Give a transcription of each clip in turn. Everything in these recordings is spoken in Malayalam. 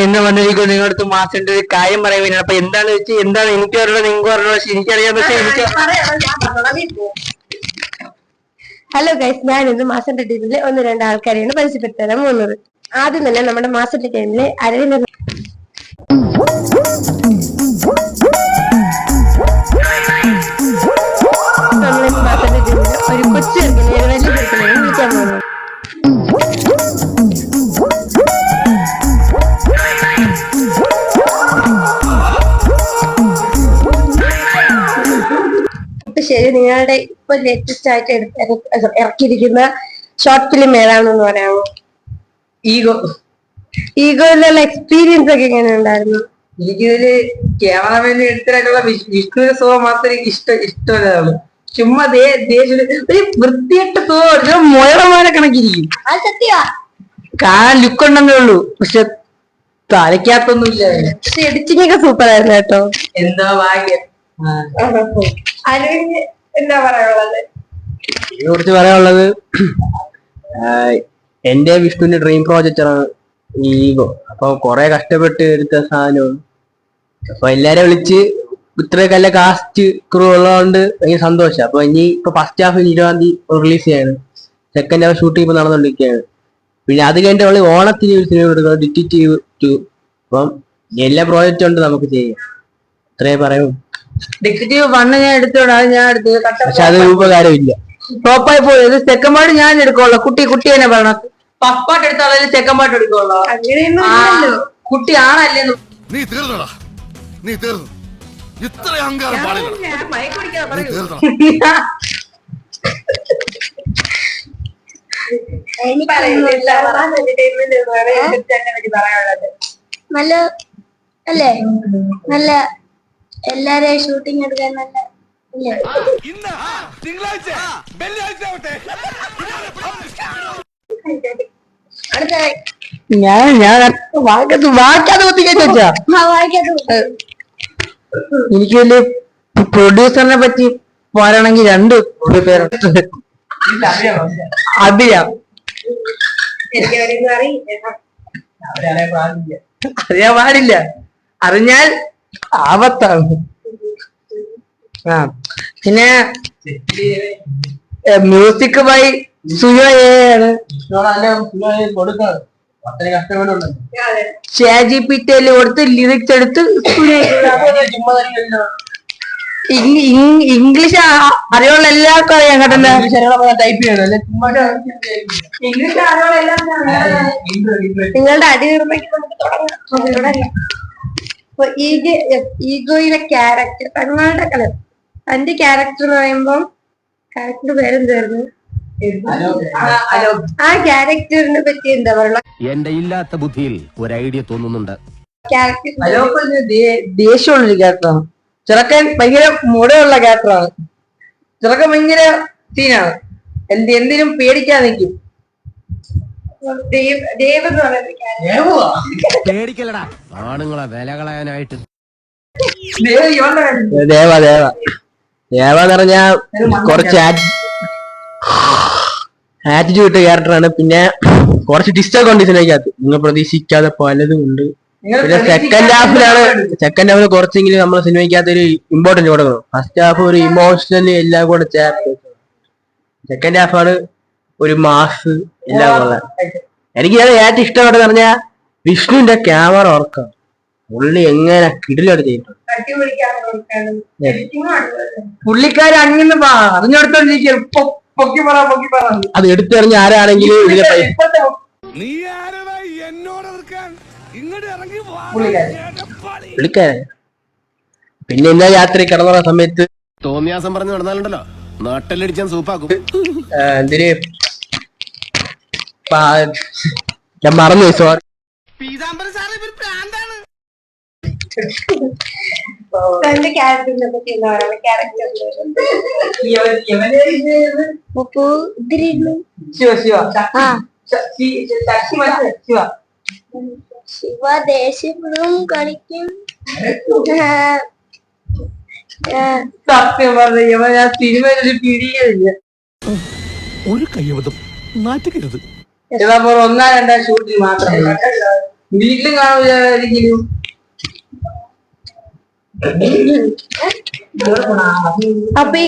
ഇന്ന് വന്നിരിക്കും നിങ്ങളടുത്ത് മാസത്തിന്റെ ഒരു കാര്യം പറയാൻ. അപ്പൊ എന്താണ് വെച്ച് എന്താണ് എനിക്ക് പറഞ്ഞത് നിങ്ങൾക്ക് പറഞ്ഞത് പക്ഷെ എനിക്കറിയാം. പക്ഷെ എനിക്ക് ഹലോ ഗൈസ്, ഞാൻ ഇന്ന് മാസന്റെ ടീമിലെ 1-2 ആൾക്കാരെയാണ് പരിചയപ്പെടുത്താൻ പോകുന്നത്. ആദ്യം തന്നെ നമ്മുടെ മാസന്റെ ടീമിലെ അരവിന്ദ്. നമ്മളെ മാസന്റെ ടീമില് ഒരു കൊച്ചു ചെറുക്കനെ വലിയ ചെറുക്കനെ വിളിക്കാൻ പോകുന്നത്. ശരി, നിങ്ങളുടെ ഇപ്പൊ ലേറ്റസ്റ്റ് ആയിട്ട് ഇറക്കിയിരിക്കുന്ന ഷോർട്ട് ഫിലിം ഏതാണെന്ന് പറയാമോ? ഈഗോയിലുള്ള എക്സ്പീരിയൻസ് ഒക്കെ എങ്ങനെ ഉണ്ടായിരുന്നു? എനിക്കിതില് ക്യാമറമാൻ എടുത്തിട്ടുള്ള വിഷ്ണു സോ മാത്രം എനിക്ക് ഇഷ്ടമല്ലാതാണ്. ചുമ്മാ ഒരു വൃത്തിയായിട്ട് മുയറമാരെ കണക്കിരിക്കും. കാണാൻ ലുക്ക് ഉണ്ടെന്നേ ഉള്ളൂ, പക്ഷെ തലയ്ക്കകത്തൊന്നും ഇല്ല. പക്ഷെ എഡിറ്റിംഗ് ഒക്കെ സൂപ്പർ ആയിരുന്നു കേട്ടോ. എന്താ ഭാഗ്യം. അരവിന്ദ് എന്താ പറയാനുള്ളത്? ഇതിനെ കുറിച്ച് പറയാനുള്ളത്, എന്റെ വിഷ്ണുവിന്റെ ഡ്രീം പ്രോജക്റ്റാണ് ഈഗോ. അപ്പൊ കൊറേ കഷ്ടപ്പെട്ട് എടുത്ത സാധനവും അപ്പൊ എല്ലാരെ വിളിച്ച് ഇത്രയൊക്കെ നല്ല കാസ്റ്റ് ക്രൂ ഉള്ളതുകൊണ്ട് ഭയങ്കര സന്തോഷം. അപ്പൊ ഇപ്പൊ ഫസ്റ്റ് ഹാഫ് 20-ാം തീയതി റിലീസ് ചെയ്യാണ്. സെക്കൻഡ് ഹാഫ് ഷൂട്ടിംഗ് ഇപ്പൊ നടന്നുകൊണ്ടിരിക്കുകയാണ്. പിന്നെ അത് കഴിഞ്ഞിട്ട് നമ്മള് ഓണത്തിന് ഒരു സിനിമ എടുക്കുന്നത് ഡിറ്റക്റ്റീവ് 2. അപ്പം എല്ലാ പ്രോജക്റ്റും ഉണ്ട് നമുക്ക് ചെയ്യാം. ഇത്രേ പറയൂ. ഡിറ്റക്റ്റീവ് 1 ഞാൻ എടുത്തോളൂ, അത് ഞാൻ എടുത്തത്. പക്ഷെ അത് ഉപകാരമില്ല, ടോപ്പായി പോയത്. സെക്കൻഡ് പാർട്ട് ഞാൻ എടുക്കുള്ളൂ. കുട്ടി തന്നെ പറയണം. ഫസ്റ്റ് പാർട്ട് എടുത്താൽ സെക്കൻഡ് പാർട്ട് എടുക്കുള്ളൂ. കുട്ടി ആണല്ലേന്ന്. നീ തീർന്നടാ, നീ തീർന്നു. ഇത്ര അഹങ്കാരം പാടില്ല. നല്ല അല്ലേ? നല്ല എല്ലാരെയും ഷൂട്ടിംഗ് എടുക്കാൻ നല്ല അല്ലേ? എനിക്ക് വലിയ പ്രൊഡ്യൂസറിനെ പറ്റി പറയണമെങ്കിൽ 2 പേരുണ്ട്. അറിയാം പാടില്ല, അറിഞ്ഞാൽ ആപത്താണ്. പിന്നെ മ്യൂസിക് ബൈ സുയോയാണ്. ChatGPT കൊടുത്ത് ലിറിക്സ് എടുത്ത് ഇംഗ്ലീഷ് അറിയുള്ള എല്ലാവർക്കും അറിയാം കേട്ടോ. ടൈപ്പ് ചെയ്യണം. നിങ്ങളുടെ അടി നിർമ്മിക്ക് നമുക്ക് തുടങ്ങാം. ഈഗോയിലെ ക്യാരക്ടർ, തങ്ങളുടെ കളർ, തന്റെ ക്യാരക്ടർ എന്ന് പറയുമ്പോ ക്യാരക്ടറിന്റെ പേരെന്തായിരുന്നു? ആ ക്യാരക്ടറിനെ പറ്റി എന്താ പറയുക? എന്റെ ഇല്ലാത്ത ബുദ്ധിയിൽ ഒരു ഐഡിയ തോന്നുന്നുണ്ട്. ദേഷ്യമുള്ളൊരു ക്യാരക്ടറാണ്. ചെറുക്കൻ ഭയങ്കര മുടയുള്ള ക്യാരക്ടറാണ്. ചെറുക്കൻ ഭയങ്കര സീനാണ്. എന്തിനും പേടിക്കാൻ നിൽക്കും. പേടിക്കലടാ ആണുങ്ങളെ വില കളയാനായിട്ട്. ദേവ എന്ന് പറഞ്ഞാ കുറച്ച് ആറ്റിറ്റ്യൂഡ് ക്യാരക്ടറാണ്. പിന്നെ കുറച്ച് ഡിസ്റ്റർബ് ഉണ്ട് സിനിമയ്ക്കകത്ത്. നിങ്ങൾ പ്രതീക്ഷിക്കാതെ പലതും ഉണ്ട്. പിന്നെ സെക്കൻഡ് ഹാഫിൽ കുറച്ചെങ്കിലും നമ്മൾ സിനിമയ്ക്കകത്ത് ഒരു ഇമ്പോർട്ടൻസ് കൊടുക്കണം. ഫസ്റ്റ് ഹാഫ് ഒരു ഇമോഷണലി എല്ലാം കൂടെ ചേർത്ത്. സെക്കൻഡ് ഹാഫാണ് ഒരു മാസ് എല്ലാം കൊള്ളാൻ. എനിക്ക് ഏറ്റവും ഇഷ്ടപ്പെട്ടെന്ന് പറഞ്ഞാൽ വിഷ്ണുവിന്റെ ക്യാമറ വർക്കാണ്. പുള്ളി എങ്ങനെ കിടിലോട്ട് ചെയ്തിട്ടുണ്ട്. പുള്ളിക്കാര് അങ്ങനെ അറിഞ്ഞെടുത്തോണ്ടിരിക്കും. അത് എടുത്തെറിഞ്ഞ ആരാണെങ്കിലും പുള്ളിക്കാരൻ. പിന്നെ എല്ലാ യാത്ര കിടന്ന സമയത്ത് തോന്നിയാസം പറഞ്ഞു നടന്നാലുണ്ടല്ലോ നാട്ടിലടിച്ചാൻ സൂപ്പാക്കും. എന്തിന് ഞാൻ മറന്നു. സോറി. തന്റെ ക്യാരക്ടറിനെ പറ്റി എന്താ പറയുക? ശിവ ദേഷ്യപ്പെടും, കളിക്കും. സത്യം പറഞ്ഞ ഞാൻ സിനിമയിലൊരു പിടിയില്ല. ഒരു കയ്യബദ്ധം നാറ്റുകരുത്. ചിലപ്പോ 1-2 ഷൂട്ടിൽ മാത്രമേ വീട്ടിലും കാണുകയും. അപ്പൊ ഈ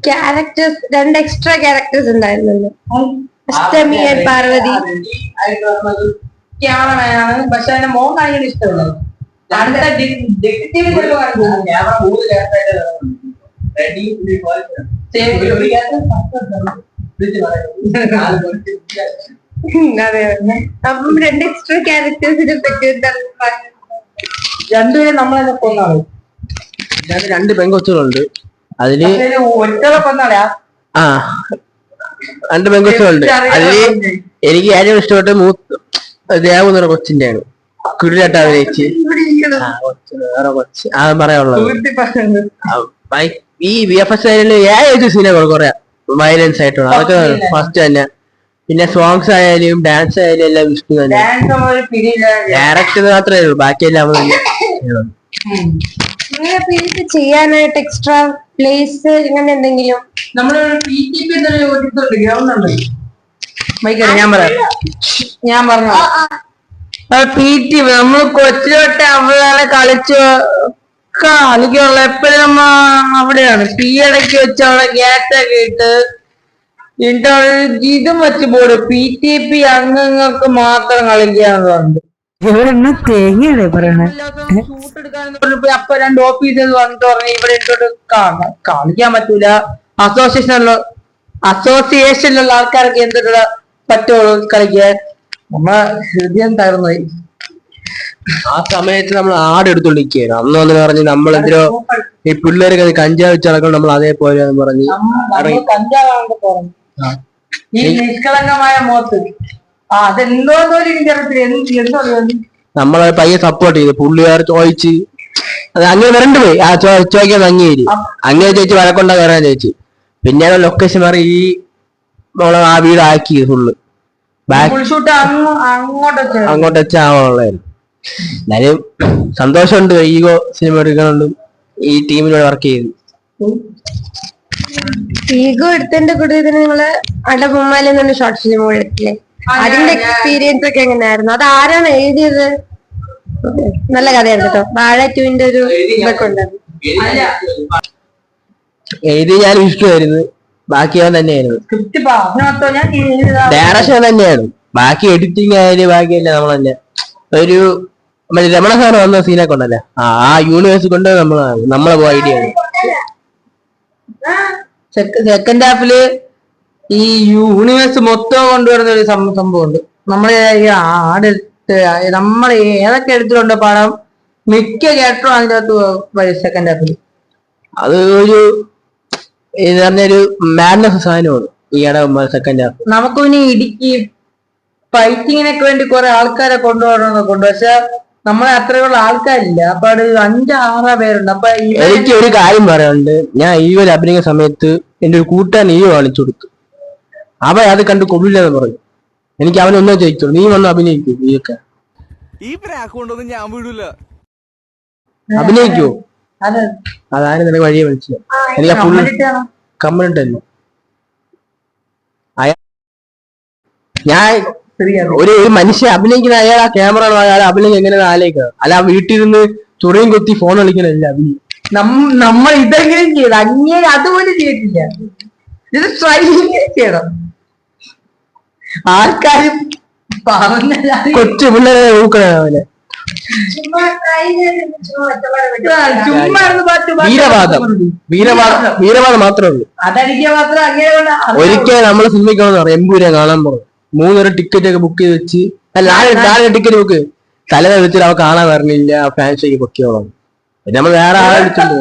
ക്യാരക്ടേഴ്സ് 2 എക്സ്ട്രാ ക്യാരക്ടേഴ്സ് ഉണ്ടായിരുന്നല്ലോ, അഷ്ടമി ആൻഡ് പാർവതി. ക്യാമറമാനാണ്, പക്ഷെ അതിന്റെ മോൻ കാണിക്കാൻ ഇഷ്ടമല്ല. അടുത്ത ഡിറ്റക്റ്റീവ് അതെ. അപ്പം 2 എക്സ്ട്രാ ക്യാരക്ടേഴ്സിനെ പറ്റി രണ്ടുപേരും നമ്മളെ കൊന്നാള്. 2 പെൺകൊച്ചുകളുണ്ട്. അതില് ഒറ്റ കൊന്നാളാ. 2 പെൺകൊച്ചുകളുണ്ട്. അതില് എനിക്ക് ഏറ്റവും ഇഷ്ടപ്പെട്ട ദേവു എന്നൊരു കൊച്ചിന്റെയാണ്. കുടിലായിട്ട് അഭിനയിച്ച് വേറെ കൊച്ച് പറയാനുള്ളത്. ഈ VFX ഏത് സീനൊക്കെ കുറെ വയലൻസ് ആയിട്ടുള്ള അതൊക്കെ ഫസ്റ്റ് തന്നെ. പിന്നെ സോങ്സ് ആയാലും ഡാൻസ് ആയാലും എല്ലാം വിഷ്ണു തന്നെ. ഡയറക്ടർ മാത്രമേ ഉള്ളൂ, ബാക്കിയെല്ലാം അവൻ തന്നെ. ചെയ്യാനായിട്ട് എക്സ്ട്രാ പ്ലേസ് ഇങ്ങനെ എന്തെങ്കിലും നമ്മളൊരു ഞാൻ പറഞ്ഞു PT നമ്മൾ കൊച്ചിലോട്ട് അവളെ കളിക്കാനുള്ള എപ്പോഴും നമ്മ അവിടെയാണ്. ഇടയ്ക്ക് വെച്ച് അവിടെ ഗ്യാറ്റൊക്കെ ഇട്ട് ഇതും വെച്ച് പോലും PTP അംഗങ്ങൾക്ക് മാത്രം കളിക്കാന്ന് പറഞ്ഞു. തേങ്ങയാണ് പറയണേ. അപ്പൊ 2 ഓഫീസേഴ്സ് വന്നിട്ട് പറഞ്ഞു ഇവിടെ ഇട്ടോട്ട് കാണിക്കാൻ പറ്റൂല, അസോസിയേഷനിലുള്ള ആൾക്കാരൊക്കെ എന്തിട്ട് പറ്റുള്ളൂ കളിക്കാൻ. നമ്മളെ ഹൃദയം തകർന്നു. ആ സമയത്ത് നമ്മൾ ആടെടുത്തോണ്ടിരിക്കുകയാണ്. അന്ന് വന്ന് പറഞ്ഞ് നമ്മളെന്തിനോ ഈ പിള്ളേരൊക്കെ കഞ്ചാവ് വെച്ച് നടക്കണം, നമ്മൾ അതേപോലെ പറഞ്ഞ് കഞ്ചാവാണെന്ന് പറഞ്ഞു. ഈ നിഷ്കളങ്കമായ മോത്ത് അതെന്തോന്നും എനിക്കറിയത്തില്ല. നമ്മളെ പയ്യെ സപ്പോർട്ട് ചെയ്തു. പുള്ളിക്കാർ ചോദിച്ച് അത് അങ്ങനെ വരണ്ടു പോയി. ആ ചോദിക്കാൻ അങ്ങേരി അങ്ങനെ ചോദിച്ച് വഴക്കൊണ്ടാ കയറാൻ ചോദിച്ചു. പിന്നെ ലൊക്കേഷൻ മാറി ഈ നമ്മളെ ആ വീട് ആക്കി ഫുള്ള് അങ്ങോട്ട് വെച്ചാവുള്ളായിരുന്നു. എന്നാലും സന്തോഷമുണ്ട്. ഈഗോ സിനിമ എടുക്കണുണ്ട്, ഈ ടീമിനോട് വർക്ക് ചെയ്തു. ഈഗോ എടുത്തതിന്റെ കൂടെ നിങ്ങള് അടബൊമ്മാലെന്ന് പറഞ്ഞ ഷോർട്ട് ഫിലിം കൂടെ എടുത്തില്ലേ, അതിന്റെ എക്സ്പീരിയൻസ് ഒക്കെ എങ്ങനെയായിരുന്നു? അത് ആരാണ് എഴുതിയത്? നല്ല കഥയായിരുന്നു കേട്ടോ. വാഴ 2ന്റെ ഒരു ഇതൊക്കെ ഉണ്ടായിരുന്നു. എഴുതി ഞാൻ ഇഷ്ടമായിരുന്നു, ബാക്കി അവൻ തന്നെയായിരുന്നു. ഡയറക്ഷൻ തന്നെയാണ്, ബാക്കി എഡിറ്റിംഗ് ആയാലും ബാക്കിയല്ല നമ്മൾ തന്നെ. ഒരു രമണ സാറ് വന്ന സീനൊക്കെ ഉണ്ടല്ലോ, ആ യൂണിവേഴ്സ് കൊണ്ട് നമ്മളെ പോയ ഐഡിയ ആണ്. സെക്കൻഡ് ഹാഫില് ഈ യൂണിവേഴ്സ് മൊത്തം കൊണ്ടുവരുന്ന ഒരു സംഭവമുണ്ട്. നമ്മളെ ആടെടുത്ത് നമ്മൾ ഏതൊക്കെ എടുത്തിട്ടുണ്ട് പടം, മിക്ക ക്യാരക്ടറും അതിനകത്ത് സെക്കൻഡ് ഹാഫിൽ. അത് ഒരു പറഞ്ഞൊരു മാഡ്നസ് സാധനമാണ് ഈ സെക്കൻഡ് ഹാഫ്. നമുക്ക് പിന്നെ ഇടുക്കി ഫൈറ്റിങ്ങിനൊക്കെ വേണ്ടി കുറെ ആൾക്കാരെ കൊണ്ടുപോകണമെന്നൊക്കെ ഉണ്ട്, പക്ഷെ നമ്മളെ അത്രയുള്ള ആൾക്കാരില്ല. അപ്പൊ അത് 5-6 പേരുണ്ട്. അപ്പൊ എനിക്ക് ഒരു കാര്യം പറയാനുണ്ട്. ഞാൻ ഈവൽ അഭിനയിക്കുന്ന സമയത്ത് എന്റെ ഒരു കൂട്ടുകാരൻ കാണിച്ചു കൊടുത്തു. അവൻ അത് കണ്ട് കൊള്ളില്ലെന്ന് പറഞ്ഞു. എനിക്ക് അവനൊന്നും ചോദിച്ചോളൂ, നീ വന്ന് അഭിനയിക്കൂ, നീയൊക്കെ ഞാൻ വിടൂല. അഭിനയിക്കോ? അതാണ് നിനക്ക് വഴിയെ വിളിച്ചത്. എനിക്ക് ഫുൾ കമ്മലിട്ടല്ലോ. ഞാൻ ഒരു മനുഷ്യ അഭിനയിക്കുന്ന അയാൾ ആ ക്യാമറ അയാൾ അഭിനയം എങ്ങനെയാണ് ആലോചിക്കുക. അല്ല വീട്ടിൽ നിന്ന് ചുറിയും കൊത്തി ഫോൺ കളിക്കണല്ല അഭിനയം. നമ്മൾ ഇതെങ്കിലും ചെയ്ത് അങ്ങനെ അതുപോലെ ചെയ്തിട്ടില്ല. ഇത് ട്രൈ ചെയ്യണം. ആൾക്കാരും കൊച്ചു പിള്ളേരെ ഊക്കണ അവനെ. വീരവാദം മാത്രമേ ഉള്ളൂ. ഒരിക്കൽ നമ്മളെ സിനിമയ്ക്കാണെന്ന് പറയാം, എമ്പൂരെ കാണാൻ പോകും. 3 ടിക്കറ്റ് ഒക്കെ ബുക്ക് ചെയ്ത് വെച്ച്, 4 ടിക്കറ്റ് ബുക്ക് തലേ വെച്ചിട്ട് അവ കാണാൻ വരണില്ല, ഫാൻ ഷോയ്ക്ക് പൊക്കിയോളാം. പിന്നെ നമ്മൾ വേറെ ആളെ വിളിച്ചിട്ടുണ്ട്.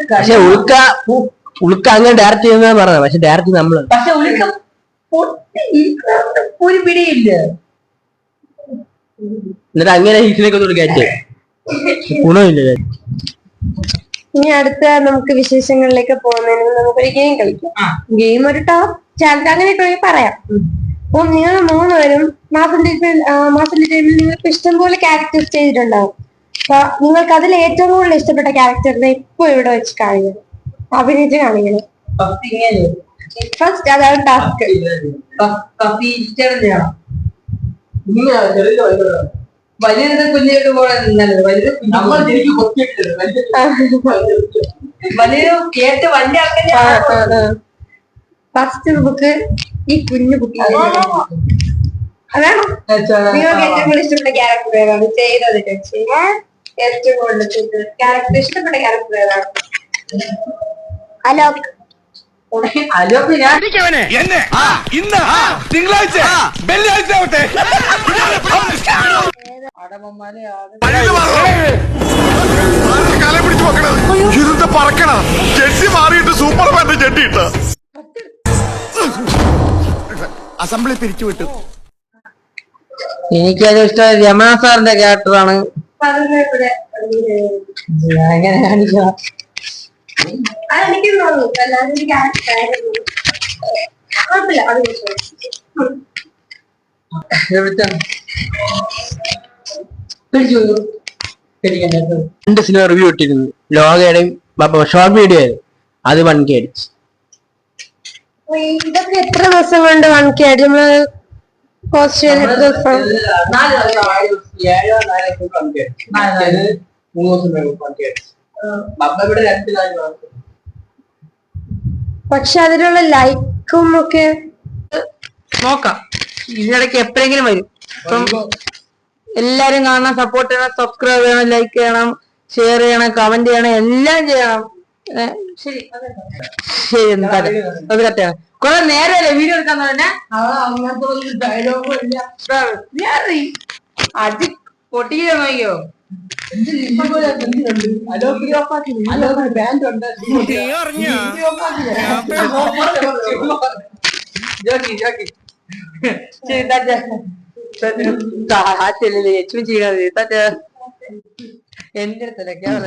പക്ഷെ ഉൾക്ക അങ്ങനെ ഡയറക്റ്റ് ചെയ്യുന്ന പറഞ്ഞത്, പക്ഷെ ഡയറക്റ്റ് നമ്മള് ഒരു പിടിയില്ല. എന്നിട്ട് അങ്ങനെ ഹിറ്റിനൊക്കെ തൊട്ട് കയറ്റേ ഗുണമില്ല. ഇനി അടുത്ത നമുക്ക് വിശേഷങ്ങളിലേക്ക് പോകുന്നതിന് നമുക്കൊരു ഗെയിം കളിക്കാം. ഗെയിം ഒരു ടോപ്പ് ചാലഞ്ച് അങ്ങനെയൊക്കെ പറയാം. അപ്പം നിങ്ങൾ 3 പേരും മാസത്തിന്റെ ടൈമിൽ നിങ്ങൾക്ക് ഇഷ്ടംപോലെ ക്യാരക്ടേഴ്സ് ചെയ്തിട്ടുണ്ടാവും. അപ്പൊ നിങ്ങൾക്ക് അതിൽ ഏറ്റവും കൂടുതൽ ഇഷ്ടപ്പെട്ട ക്യാരക്ടറിനെ ഇപ്പൊ ഇവിടെ വെച്ച് കാണിക്കണം. അഭിനയിച്ച് കാണിക്കണം. ഫസ്റ്റ് ഇങ്ങനെ ഫസ്റ്റ് അതാണ് ടാസ്ക്. ഫസ്റ്റ് ഇൻസ്റ്റാൾ ചെയ്യണം. ഇങ്ങനെ ചെറിയ വലിയത് കുഞ്ഞിട്ട് പോലെ നിന്നല്ലോ. വലുത് നമ്മൾ ശരിക്കും വലിയ കേട്ട് വലിയ ആൾക്കാർ. ഫസ്റ്റ് നമുക്ക് ഈ കുഞ്ഞു കുട്ടി അതാണോ നിങ്ങൾക്ക് ഏറ്റവും കൂടുതൽ ഇഷ്ടപ്പെട്ട ക്യാരക്ടർ ഏതാണ് ചെയ്തത്? ഏറ്റവും കൂടുതൽ ക്യാരക്ടർ ഇഷ്ടപ്പെട്ട ക്യാരക്ടർ ഏതാണ്? അലോക്. അലോക്ക് ഞാൻ എന്നെ ഇന്ന് തിങ്കളാഴ്ച വെള്ളിയാഴ്ച ആവട്ടെ അടമന്മാരെ കാലം പിടിച്ച് വെക്കണത് ഇരുന്ന് പറക്കണ ജെട്ടി മാറിയിട്ട് സൂപ്പർമാന്റെ ജെട്ടി ഇട്ട അസംബ്ലി പിരിച്ചുവിട്ടു. എനിക്കത് ഇഷ്ടം രമണ സാറിന്റെ ക്യാരക്ടറാണ്. എങ്ങനെ കാണിക്കാം? അതെനിക്ക് തോന്നുന്നു എല്ലാവരും ഒരു ക്യാരക്ടർ ആയിരുന്നു. കുഴപ്പമില്ല, അത് രണ്ട് സിനിമ റിവ്യൂ ഇട്ടിരുന്നു. ലോകയുടെയും ഷോർട്ട് വീഡിയോ ആയിരുന്നു. അത് 1K അടിച്ചു. ഇതൊക്കെ എത്ര ദിവസം കൊണ്ട് 1K അടി? നമ്മള് പോസ്റ്റ് ചെയ്ത് എത്ര ദിവസം? 3 പക്ഷെ അതിലുള്ള ലൈക്കും ഒക്കെ നോക്കാം. ഇതിനിടയ്ക്ക് എപ്പോഴെങ്കിലും വരും. അപ്പം എല്ലാരും കാണണം, സപ്പോർട്ട് ചെയ്യണം, സബ്സ്ക്രൈബ് ചെയ്യണം, ലൈക്ക് ചെയ്യണം, ഷെയർ ചെയ്യണം, കമന്റ് ചെയ്യണം, എല്ലാം ചെയ്യണം. ശരി ശരി, അത് കറക്റ്റാണ്. കുറെ നേരമല്ലേ വീഡിയോ എടുക്കാൻ തന്നെ. അങ്ങനത്തെ ഡയലോഗും ഇല്ല. അടി പൊട്ടിക്കാൻ നോക്കിയോ? എന്റെ അടുത്തല്ലേ ക്യാമറ